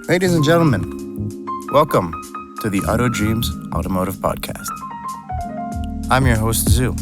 Ladies and gentlemen, welcome to the Auto Dreams Automotive Podcast. I'm your host, Zoo.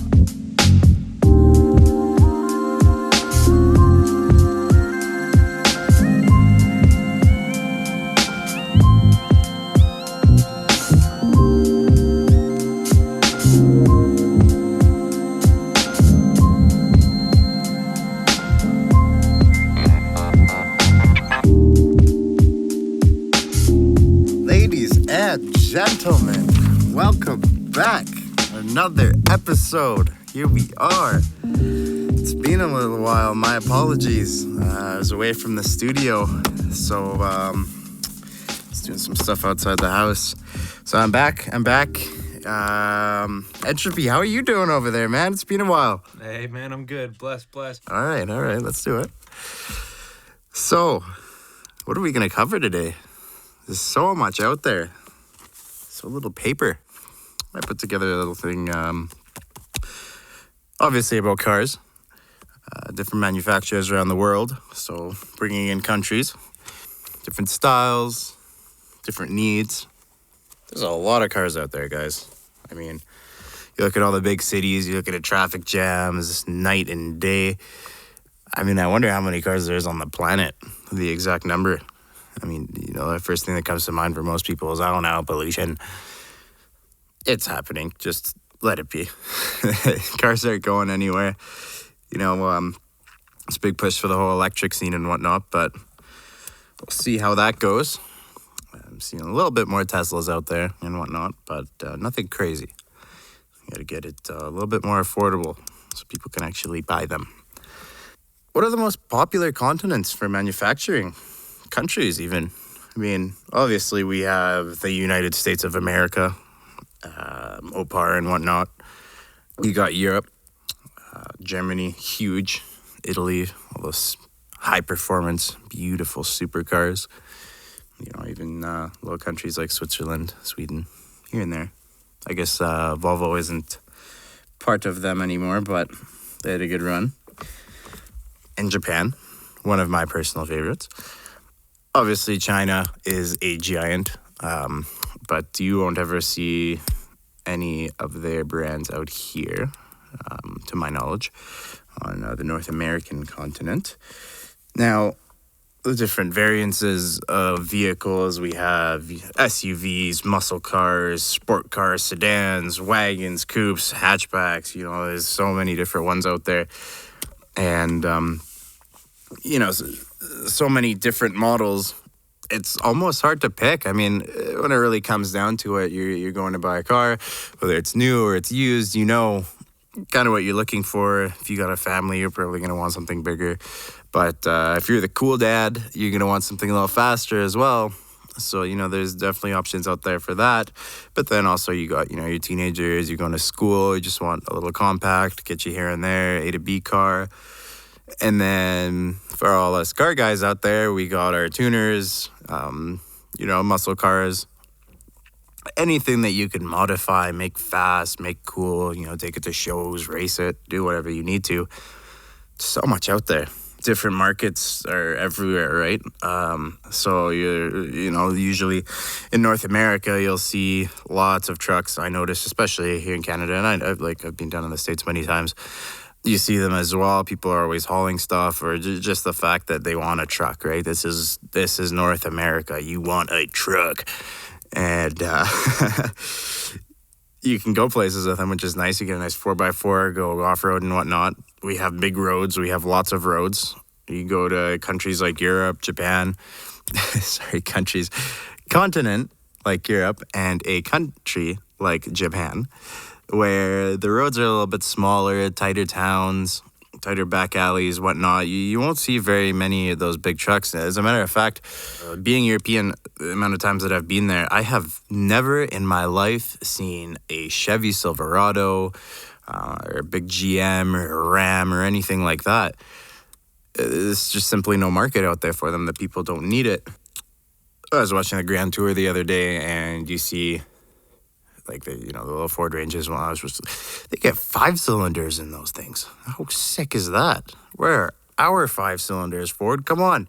Gentlemen, welcome back. Another episode. Here we are. It's been a little while. My apologies. I was away from the studio, so I was doing some stuff outside the house. So I'm back. Entropy, how are you doing over there, man? It's been a while. Hey, man, I'm good. Blessed. All right. Let's do it. So, what are we going to cover today? There's so much out there. So little paper. I put together a little thing, obviously about cars, different manufacturers around the world. So bringing in countries, different styles, different needs. There's a lot of cars out there, guys. I mean, you look at all the big cities, you look at the traffic jams, night and day. I mean, I wonder how many cars there is on the planet, the exact number. I mean, the first thing that comes to mind for most people is, pollution. It's happening. Just let it be. Cars aren't going anywhere. It's a big push for the whole electric scene and whatnot, but we'll see how that goes. I'm seeing a little bit more Teslas out there and whatnot, but nothing crazy. You got to get it a little bit more affordable so people can actually buy them. What are the most popular continents for manufacturing? Countries even. I mean, obviously we have the United States of America, OPAR and whatnot. You got Europe, Germany, huge. Italy, all those high performance, beautiful supercars. Even little countries like Switzerland, Sweden, here and there. I guess Volvo isn't part of them anymore, but they had a good run. And Japan, one of my personal favorites. Obviously, China is a giant, but you won't ever see any of their brands out here, to my knowledge, on the North American continent. Now, the different variances of vehicles, we have SUVs, muscle cars, sport cars, sedans, wagons, coupes, hatchbacks. There's so many different ones out there. And, so many different models, it's almost hard to pick. I mean, when it really comes down to it, you're going to buy a car, whether it's new or it's used, kind of what you're looking for. If you got a family, you're probably going to want something bigger. But if you're the cool dad, you're going to want something a little faster as well. So, there's definitely options out there for that. But then also you got, your teenagers, you're going to school, you just want a little compact, get you here and there, A to B car. And then for all us car guys out there, we got our tuners, muscle cars, anything that you can modify, make fast, make cool, take it to shows, race it, do whatever you need to. So much out there. Different markets are everywhere, right? So usually in North America, you'll see lots of trucks. I noticed, especially here in Canada, and I've been down in the States many times. You see them as well. People are always hauling stuff, or just the fact that they want a truck, right? This is North America. You want a truck. And you can go places with them, which is nice. You get a nice 4x4, go off-road and whatnot. We have big roads. We have lots of roads. You go to countries like Europe, Japan. Continent like Europe and a country like Japan, where the roads are a little bit smaller, tighter towns, tighter back alleys, whatnot. You won't see very many of those big trucks. As a matter of fact, being European, the amount of times that I've been there, I have never in my life seen a Chevy Silverado or a big GM or a Ram or anything like that. There's just simply no market out there for them. The people don't need it. I was watching the Grand Tour the other day, and you see the little Ford Ranges. They get 5 cylinders in those things. How sick is that? Where are our 5 cylinders, Ford? Come on.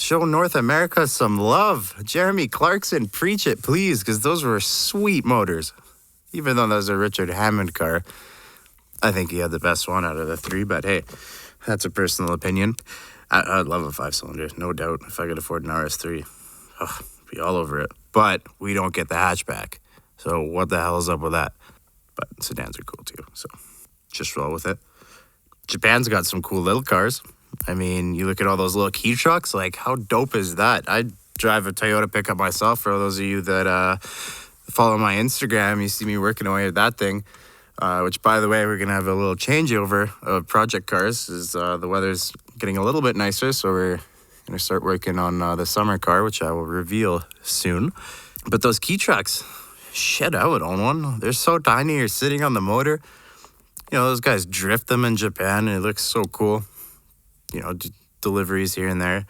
Show North America some love. Jeremy Clarkson, preach it, please, because those were sweet motors. Even though that was a Richard Hammond car, I think he had the best one out of the three, but hey, that's a personal opinion. I'd love a 5-cylinder, no doubt. If I could afford an RS3, be all over it. But we don't get the hatchback. So what the hell is up with that? But sedans are cool too, so just roll with it. Japan's got some cool little cars. I mean, you look at all those little key trucks, like how dope is that? I drive a Toyota pickup myself. For those of you that follow my Instagram, you see me working away at that thing. Which, by the way, we're going to have a little changeover of project cars as the weather's getting a little bit nicer. So we're going to start working on the summer car, which I will reveal soon. But those key trucks, shit, I would own one. They're so tiny, you're sitting on the motor. You know, those guys drift them in Japan, and it looks so cool. You know, deliveries here and there.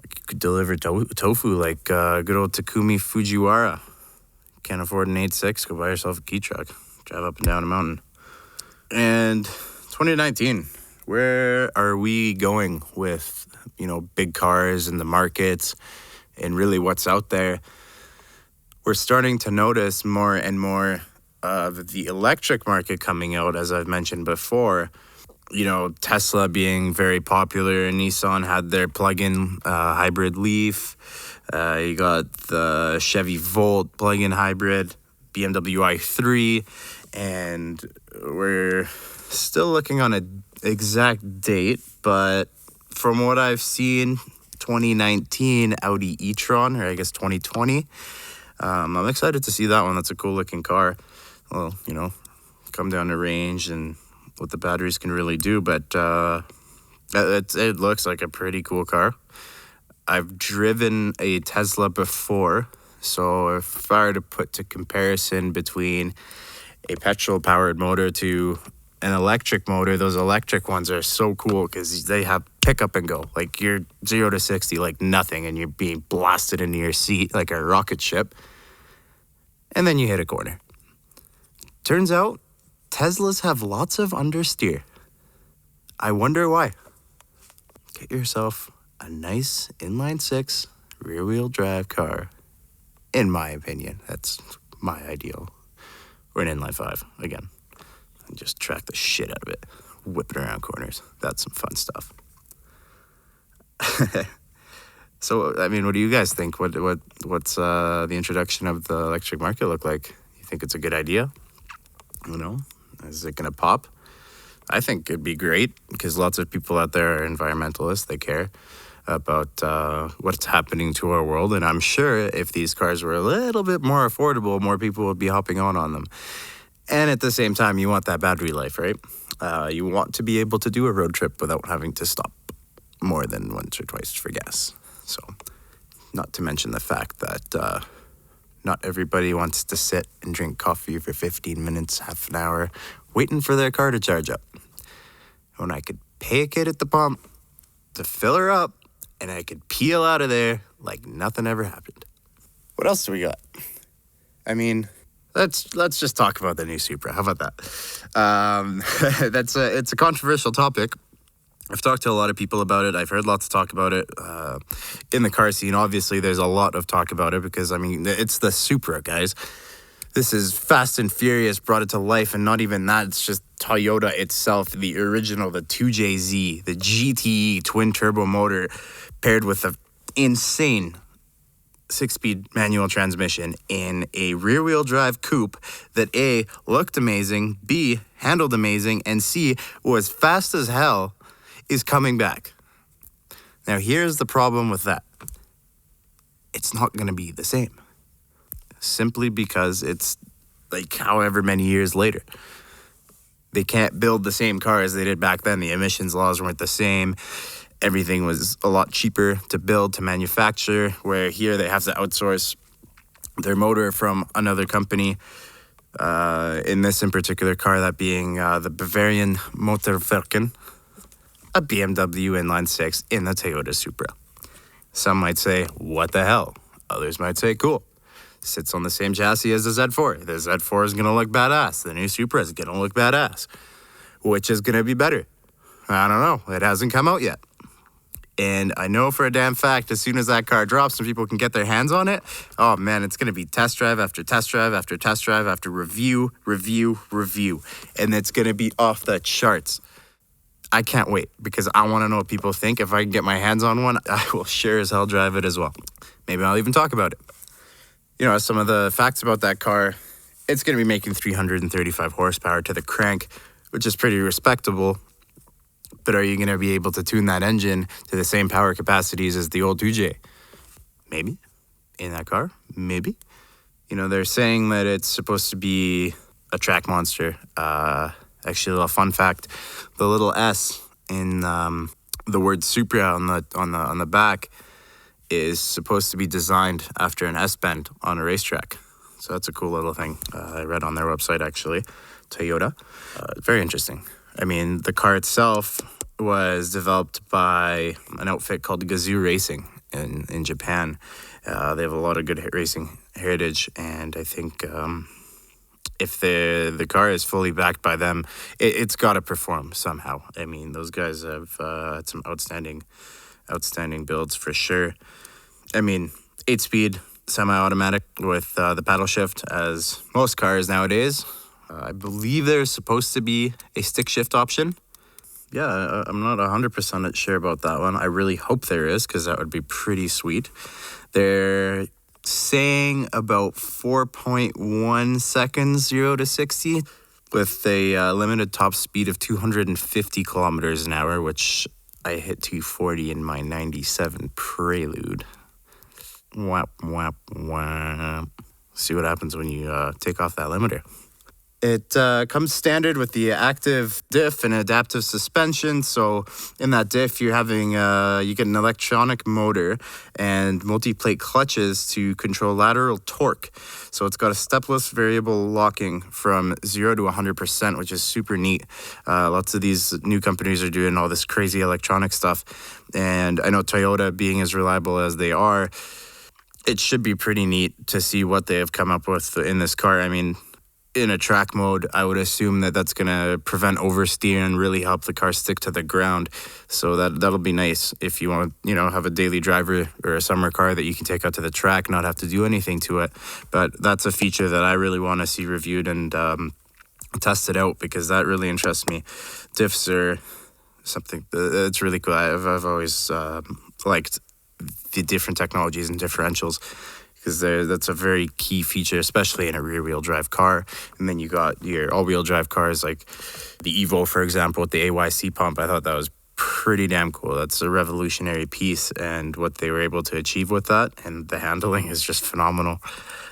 You could deliver tofu like good old Takumi Fujiwara. Can't afford an 8.6, go buy yourself a key truck. Drive up and down a mountain. And 2019, where are we going with, you know, big cars and the markets and really what's out there? We're starting to notice more and more of the electric market coming out, as I've mentioned before. You know, Tesla being very popular, Nissan had their plug-in hybrid Leaf. You got the Chevy Volt plug-in hybrid, BMW i3, and we're still looking on an exact date, but from what I've seen, 2019 Audi e-tron, or I guess 2020. I'm excited to see that one. That's a cool looking car. Well, you know, come down to range and what the batteries can really do, but it looks like a pretty cool car. I've driven a Tesla before, so if I were to put to comparison between a petrol-powered motor to an electric motor, those electric ones are so cool because they have pick up and go. Like you're 0 to 60 like nothing, and you're being blasted into your seat like a rocket ship. And then you hit a corner. Turns out, Teslas have lots of understeer. I wonder why. Get yourself a nice inline-6 rear-wheel drive car. In my opinion, that's my ideal. Or an inline-5, again. And just track the shit out of it. Whip it around corners. That's some fun stuff. So, I mean, what do you guys think? What's the introduction of the electric market look like? You think it's a good idea? You know, is it going to pop? I think it'd be great because lots of people out there are environmentalists. They care about what's happening to our world. And I'm sure if these cars were a little bit more affordable, more people would be hopping on them. And at the same time, you want that battery life, right? You want to be able to do a road trip without having to stop more than once or twice for gas. So, not to mention the fact that not everybody wants to sit and drink coffee for 15 minutes, half an hour, waiting for their car to charge up. When I could pay a kid at the pump to fill her up, and I could peel out of there like nothing ever happened. What else do we got? I mean, let's just talk about the new Supra. How about that? It's a controversial topic. I've talked to a lot of people about it. I've heard lots of talk about it in the car scene. Obviously, there's a lot of talk about it because, I mean, it's the Supra, guys. This is Fast and Furious brought it to life, and not even that. It's just Toyota itself, the original, the 2JZ, the GTE twin-turbo motor paired with an insane 6-speed manual transmission in a rear-wheel drive coupe that A, looked amazing, B, handled amazing, and C, was fast as hell, is coming back. Now, here's the problem with that. It's not going to be the same. Simply because it's like however many years later. They can't build the same car as they did back then. The emissions laws weren't the same. Everything was a lot cheaper to build, to manufacture, where here they have to outsource their motor from another company. In this in particular car, that being the Bavarian Motorwerken, a BMW inline-6 in the Toyota Supra. Some might say, what the hell? Others might say, cool. Sits on the same chassis as the Z4. The Z4 is going to look badass. The new Supra is going to look badass. Which is going to be better? I don't know. It hasn't come out yet. And I know for a damn fact, as soon as that car drops and people can get their hands on it, oh man, it's going to be test drive after test drive after test drive after review. And it's going to be off the charts. I can't wait because I want to know what people think. If I can get my hands on one, I will sure as hell drive it as well. Maybe I'll even talk about it. You know, some of the facts about that car, it's going to be making 335 horsepower to the crank, which is pretty respectable. But are you going to be able to tune that engine to the same power capacities as the old 2J? Maybe. In that car? Maybe. You know, they're saying that it's supposed to be a track monster. Actually, a little fun fact, the little S in the word Supra on the back is supposed to be designed after an S-bend on a racetrack. So that's a cool little thing. I read on their website, actually, Toyota. Very interesting. I mean, the car itself was developed by an outfit called Gazoo Racing in Japan. They have a lot of good racing heritage, and I think if the car is fully backed by them, it's got to perform somehow. I mean, those guys have had some outstanding builds for sure. I mean, 8-speed semi-automatic with the paddle shift, as most cars nowadays. I believe there's supposed to be a stick shift option. Yeah, I'm not 100% sure about that one. I really hope there is, because that would be pretty sweet. They're saying about 4.1 seconds 0 to 60 with a limited top speed of 250 kilometers an hour, which I hit 240 in my 97 Prelude. Whap, whap, whap. See what happens when you take off that limiter. It comes standard with the active diff and adaptive suspension. So in that diff, you're having you get an electronic motor and multi-plate clutches to control lateral torque. So it's got a stepless variable locking from 0 to 100%, which is super neat. Lots of these new companies are doing all this crazy electronic stuff. And I know Toyota, being as reliable as they are, it should be pretty neat to see what they have come up with in this car. I mean, in a track mode, I would assume that that's going to prevent oversteer and really help the car stick to the ground. So that'll be nice if you want to, have a daily driver or a summer car that you can take out to the track, not have to do anything to it. But that's a feature that I really want to see reviewed and tested out, because that really interests me. Diffs are something that's really cool. I've always liked the different technologies and differentials, because that's a very key feature, especially in a rear-wheel drive car. And then you got your all-wheel drive cars like the Evo, for example, with the AYC pump. I thought that was pretty damn cool. That's a revolutionary piece, and what they were able to achieve with that, and the handling is just phenomenal.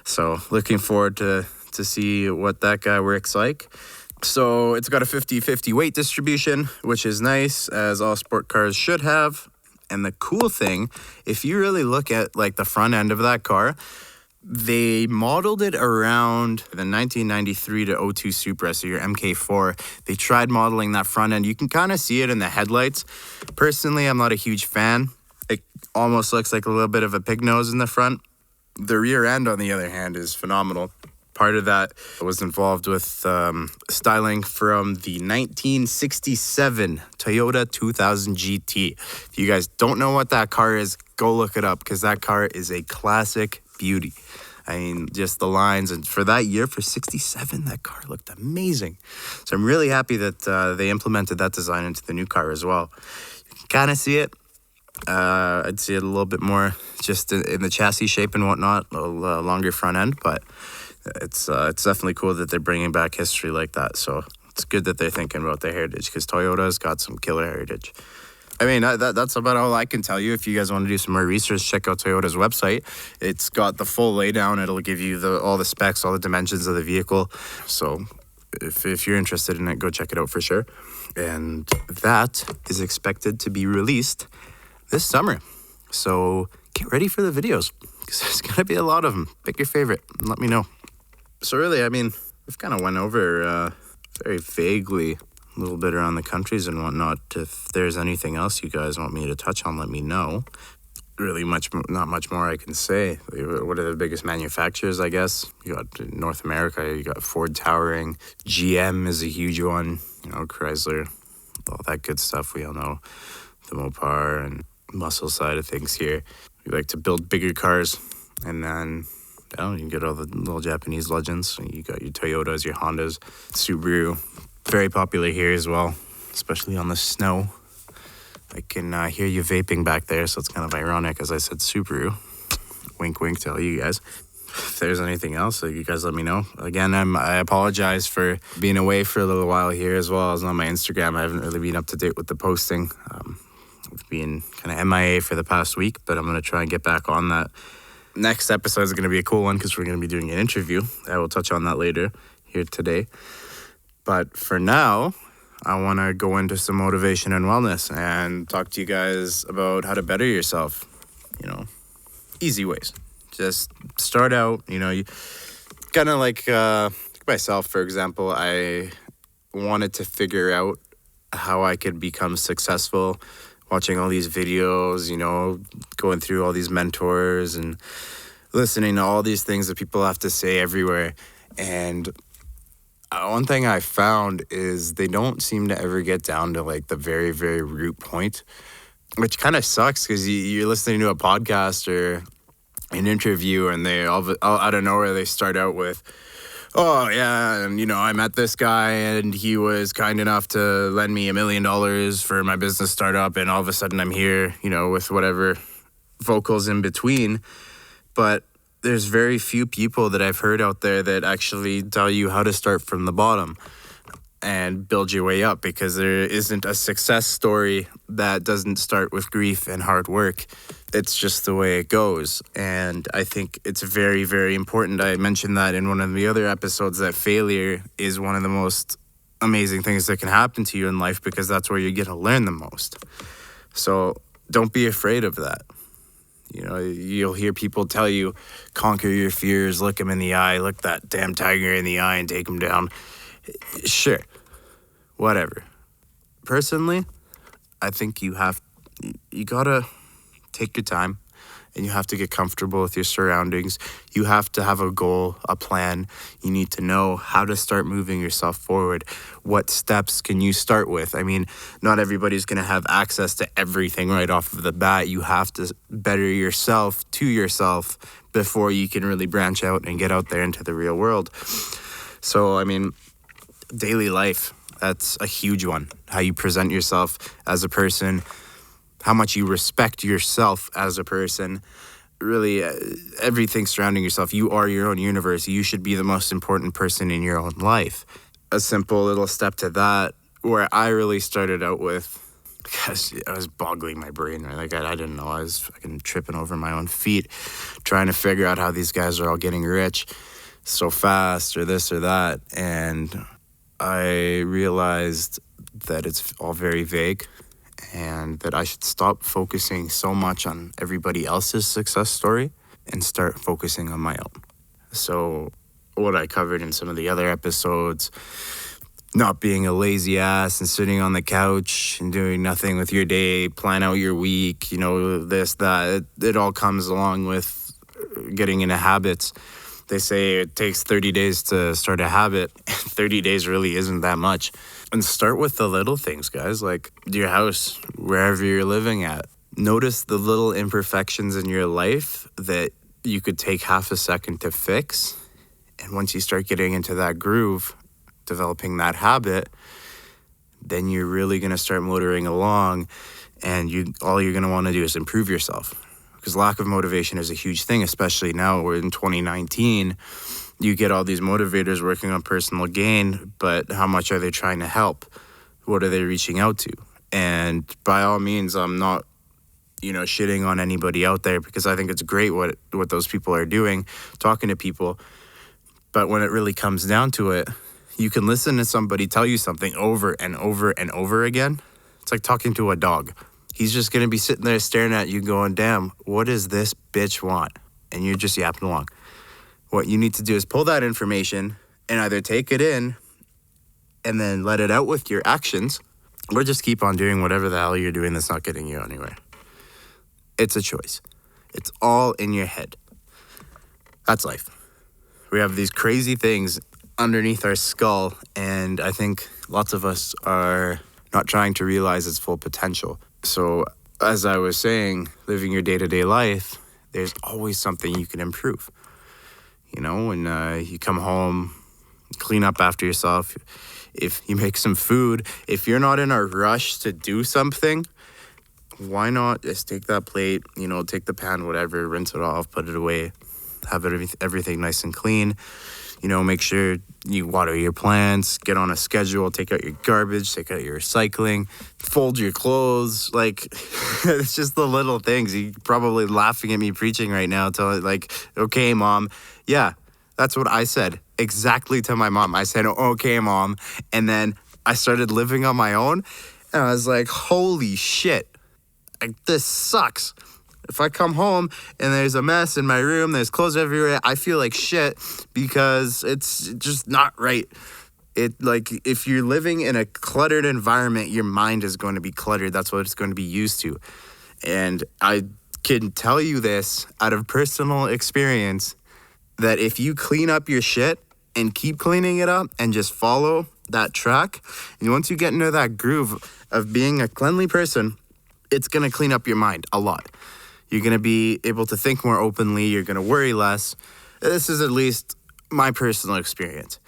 So looking forward to see what that guy works like. So it's got a 50-50 weight distribution, which is nice, as all sport cars should have. And the cool thing, if you really look at like the front end of that car, they modeled it around the 1993 to 02 Supra, so your MK4. They tried modeling that front end. You can kind of see it in the headlights. Personally, I'm not a huge fan. It almost looks like a little bit of a pig nose in the front. The rear end, on the other hand, is phenomenal. Part of that was involved with styling from the 1967 Toyota 2000 GT. If you guys don't know what that car is, go look it up, because that car is a classic beauty. I mean, just the lines, and for that year, for 67, that car looked amazing. So I'm really happy that they implemented that design into the new car as well. You can kind of see it. I'd see it a little bit more just in the chassis shape and whatnot, a longer front end, but it's definitely cool that they're bringing back history like that. So it's good that they're thinking about their heritage, because Toyota's got some killer heritage. I mean, that's about all I can tell you. If you guys want to do some more research, check out Toyota's website. It's got the full laydown. It'll give you all the specs, all the dimensions of the vehicle. So if you're interested in it, go check it out for sure. And that is expected to be released this summer. So get ready for the videos, because there's going to be a lot of them. Pick your favorite and let me know. So really, I mean, we've kind of went over very vaguely a little bit around the countries and whatnot. If there's anything else you guys want me to touch on, let me know. Really not much more I can say. What are the biggest manufacturers, I guess? You got North America, you got Ford towering. GM is a huge one. Chrysler, all that good stuff we all know. The Mopar, and muscle side of things here. We like to build bigger cars, and then you can get all the little Japanese legends. You got your Toyotas, your Hondas, Subaru. Very popular here as well, especially on the snow. I can hear you vaping back there, so it's kind of ironic as I said Subaru. Wink, wink to all you guys. If there's anything else, you guys let me know. Again, I apologize for being away for a little while here as well as on my Instagram. I haven't really been up to date with the posting. I've been kind of MIA for the past week, but I'm going to try and get back on that. Next episode is going to be a cool one because we're going to be doing an interview. I will touch on that later here today. But for now, I want to go into some motivation and wellness and talk to you guys about how to better yourself. Easy ways. Just start out, you kind of like myself, for example. I wanted to figure out how I could become successful, watching all these videos, going through all these mentors and listening to all these things that people have to say everywhere. And one thing I found is they don't seem to ever get down to like the very, very root point, which kind of sucks because you're listening to a podcast or an interview and they all out of nowhere, they start out with, oh, yeah, and, I met this guy and he was kind enough to lend me $1 million for my business startup, and all of a sudden I'm here, with whatever vocals in between. But there's very few people that I've heard out there that actually tell you how to start from the bottom and build your way up, because there isn't a success story that doesn't start with grief and hard work. It's just the way it goes. And I think it's very, very important. I mentioned that in one of the other episodes, that failure is one of the most amazing things that can happen to you in life, because that's where you're going to learn the most. So don't be afraid of that. You'll hear people tell you, conquer your fears, look them in the eye, look that damn tiger in the eye and take him down. Sure, whatever. Personally, I think you gotta take your time, and you have to get comfortable with your surroundings. You have to have a goal, a plan. You need to know how to start moving yourself forward. What steps can you start with? I mean, not everybody's going to have access to everything right off of the bat. You have to better yourself to yourself before you can really branch out and get out there into the real world. So, I mean, daily life, that's a huge one. How you present yourself as a person, how much you respect yourself as a person, really everything surrounding yourself. You are your own universe. You should be the most important person in your own life. A simple little step to that, where I really started out with, because I was boggling my brain, right? Like I didn't know. I was fucking tripping over my own feet, trying to figure out how these guys are all getting rich so fast, or this or that. And I realized that it's all very vague, and that I should stop focusing so much on everybody else's success story and start focusing on my own. So what I covered in some of the other episodes, not being a lazy ass and sitting on the couch and doing nothing with your day, plan out your week, this, that, it all comes along with getting into habits. They say it takes 30 days to start a habit. 30 days really isn't that much. And start with the little things, guys, like your house, wherever you're living at. Notice the little imperfections in your life that you could take half a second to fix. And once you start getting into that groove, developing that habit, then you're really going to start motoring along, and all you're going to want to do is improve yourself. Because lack of motivation is a huge thing, especially now we're in 2019. You get all these motivators working on personal gain, but how much are they trying to help? What are they reaching out to? And by all means, I'm not, shitting on anybody out there, because I think it's great what those people are doing, talking to people. But when it really comes down to it, you can listen to somebody tell you something over and over and over again. It's like talking to a dog. He's just going to be sitting there staring at you going, damn, what does this bitch want? And you're just yapping along. What you need to do is pull that information and either take it in and then let it out with your actions, or just keep on doing whatever the hell you're doing that's not getting you anywhere. It's a choice. It's all in your head. That's life. We have these crazy things underneath our skull, and I think lots of us are not trying to realize its full potential. So as I was saying, living your day-to-day life, there's always something you can improve. You know, when you come home, clean up after yourself. If you make some food, if you're not in a rush to do something, why not just take that plate, take the pan, whatever, rinse it off, put it away, have everything nice and clean. Make sure you water your plants, get on a schedule, take out your garbage, take out your recycling, fold your clothes. Like, it's just the little things. You're probably laughing at me preaching right now. Okay, Mom. Yeah, that's what I said exactly to my mom. I said, okay, Mom. And then I started living on my own. And I was like, holy shit. This sucks. If I come home and there's a mess in my room, there's clothes everywhere, I feel like shit because it's just not right. If you're living in a cluttered environment, your mind is going to be cluttered. That's what it's going to be used to. And I can tell you this out of personal experience that if you clean up your shit and keep cleaning it up and just follow that track, and once you get into that groove of being a cleanly person, it's going to clean up your mind a lot. You're going to be able to think more openly. You're going to worry less. This is at least my personal experience.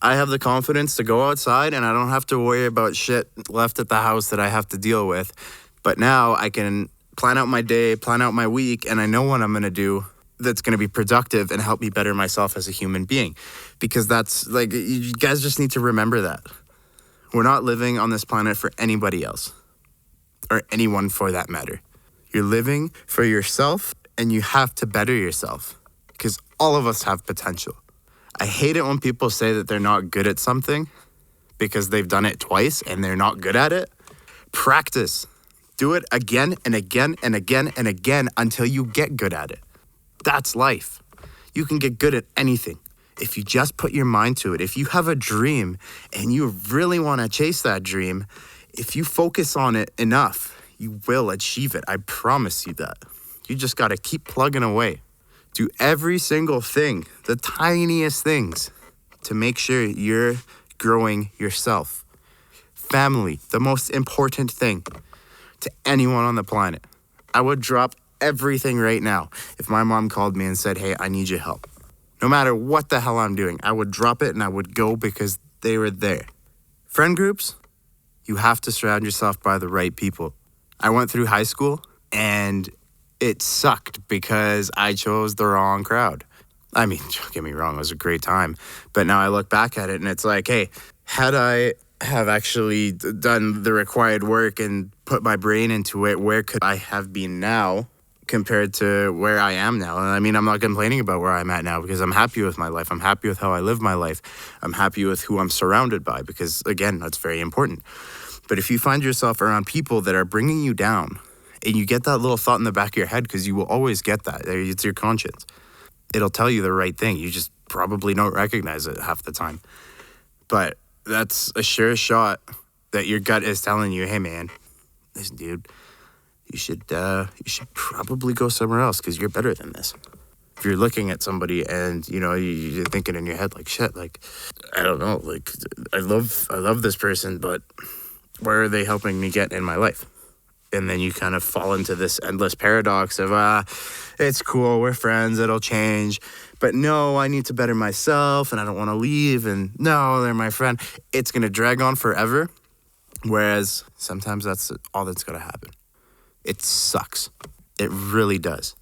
I have the confidence to go outside and I don't have to worry about shit left at the house that I have to deal with. But now I can plan out my day, plan out my week, and I know what I'm going to do that's going to be productive and help me better myself as a human being. Because that's you guys just need to remember that. We're not living on this planet for anybody else or anyone for that matter. You're living for yourself, and you have to better yourself because all of us have potential. I hate it when people say that they're not good at something because they've done it twice and they're not good at it. Practice. Do it again and again and again and again until you get good at it. That's life. You can get good at anything if you just put your mind to it. If you have a dream and you really want to chase that dream, if you focus on it enough, you will achieve it. I promise you that. You just got to keep plugging away. Do every single thing, the tiniest things, to make sure you're growing yourself. Family, the most important thing to anyone on the planet. I would drop everything right now if my mom called me and said, hey, I need your help. No matter what the hell I'm doing, I would drop it and I would go because they were there. Friend groups, you have to surround yourself by the right people. I went through high school and it sucked because I chose the wrong crowd. I mean, don't get me wrong, it was a great time. But now I look back at it and it's like, hey, had I have actually done the required work and put my brain into it, where could I have been now compared to where I am now? And I mean, I'm not complaining about where I'm at now because I'm happy with my life. I'm happy with how I live my life. I'm happy with who I'm surrounded by because, again, that's very important. But if you find yourself around people that are bringing you down and you get that little thought in the back of your head, because you will always get that, it's your conscience. It'll tell you the right thing. You just probably don't recognize it half the time. But that's a sure shot that your gut is telling you, hey, man, listen, dude, you should probably go somewhere else because you're better than this. If you're looking at somebody and, you're thinking in your head like, shit, I don't know, I love this person, but where are they helping me get in my life? And then you kind of fall into this endless paradox of, it's cool, we're friends, it'll change. But no, I need to better myself and I don't want to leave. And no, they're my friend. It's going to drag on forever. Whereas sometimes that's all that's going to happen. It sucks. It really does.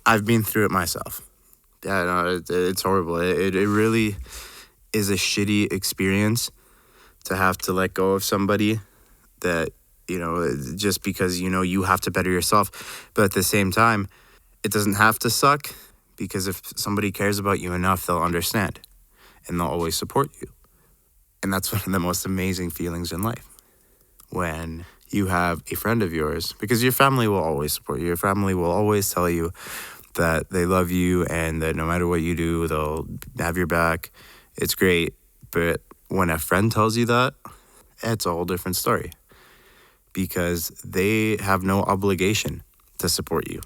I've been through it myself. Yeah, no, it's horrible. It really is a shitty experience to have to let go of somebody that, just because, you have to better yourself. But at the same time, it doesn't have to suck because if somebody cares about you enough, they'll understand and they'll always support you. And that's one of the most amazing feelings in life. When you have a friend of yours, because your family will always support you. Your family will always tell you that they love you and that no matter what you do, they'll have your back. It's great. But when a friend tells you that, it's a whole different story because they have no obligation to support you.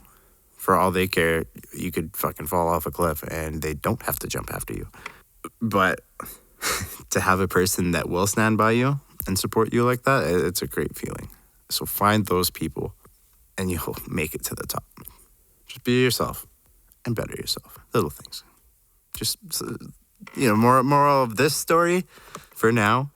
For all they care, you could fucking fall off a cliff and they don't have to jump after you. But to have a person that will stand by you and support you like that, it's a great feeling. So find those people and you'll make it to the top. Just be yourself and better yourself. Little things. Just, moral of this story for now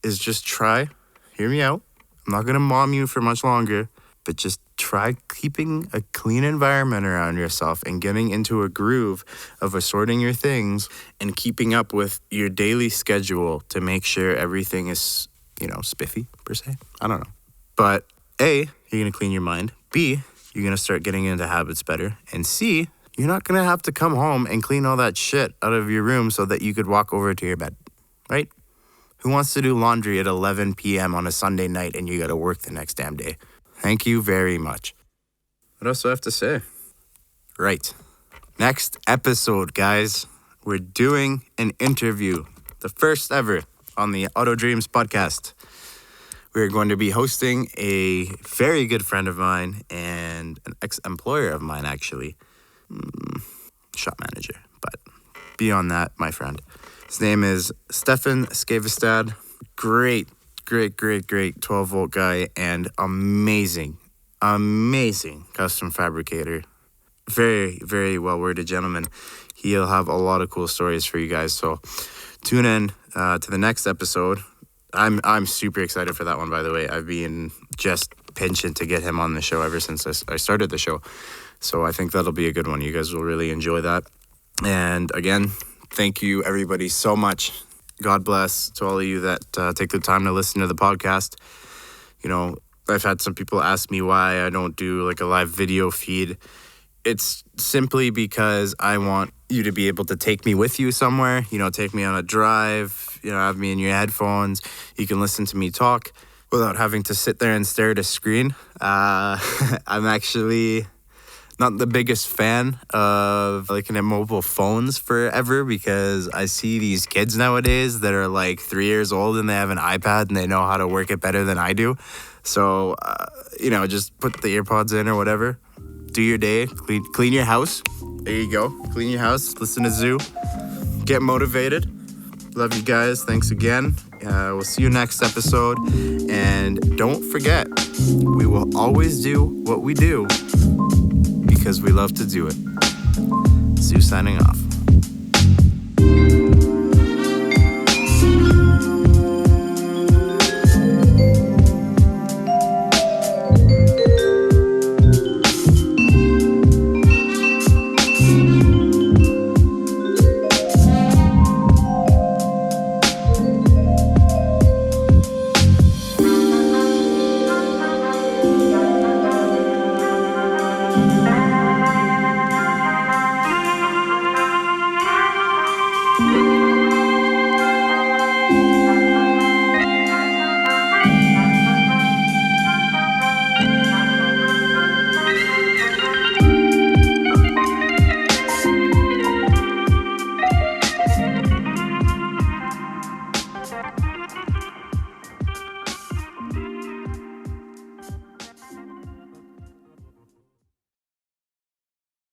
is just try. Hear me out. I'm not going to mom you for much longer, but just try keeping a clean environment around yourself and getting into a groove of assorting your things and keeping up with your daily schedule to make sure everything is, spiffy, per se. I don't know. But A, you're going to clean your mind. B, you're going to start getting into habits better. And C, you're not going to have to come home and clean all that shit out of your room so that you could walk over to your bed, right? Who wants to do laundry at 11 p.m. on a Sunday night and you got to work the next damn day? Thank you very much. What else do I have to say? Right. Next episode, guys. We're doing an interview. The first ever on the Auto Dreams podcast. We're going to be hosting a very good friend of mine and an ex-employer of mine, actually. Shop manager. But beyond that, my friend. His name is Stefan Skavestad. Great 12-volt guy and amazing custom fabricator. Very, very well-worded gentleman. He'll have a lot of cool stories for you guys. So tune in to the next episode. I'm super excited for that one, by the way. I've been just pinching to get him on the show ever since I started the show. So I think that'll be a good one. You guys will really enjoy that. And again, thank you everybody so much. God bless to all of you that take the time to listen to the podcast. I've had some people ask me why I don't do like a live video feed. It's simply because I want you to be able to take me with you somewhere, take me on a drive, have me in your headphones. You can listen to me talk without having to sit there and stare at a screen. I'm actually not the biggest fan of looking at mobile phones forever because I see these kids nowadays that are like 3 years old and they have an iPad and they know how to work it better than I do. So, just put the earpods in or whatever. Do your day. Clean your house. There you go. Clean your house. Listen to Zoo. Get motivated. Love you guys. Thanks again. We'll see you next episode. And don't forget, we will always do what we do because we love to do it. Zoo signing off.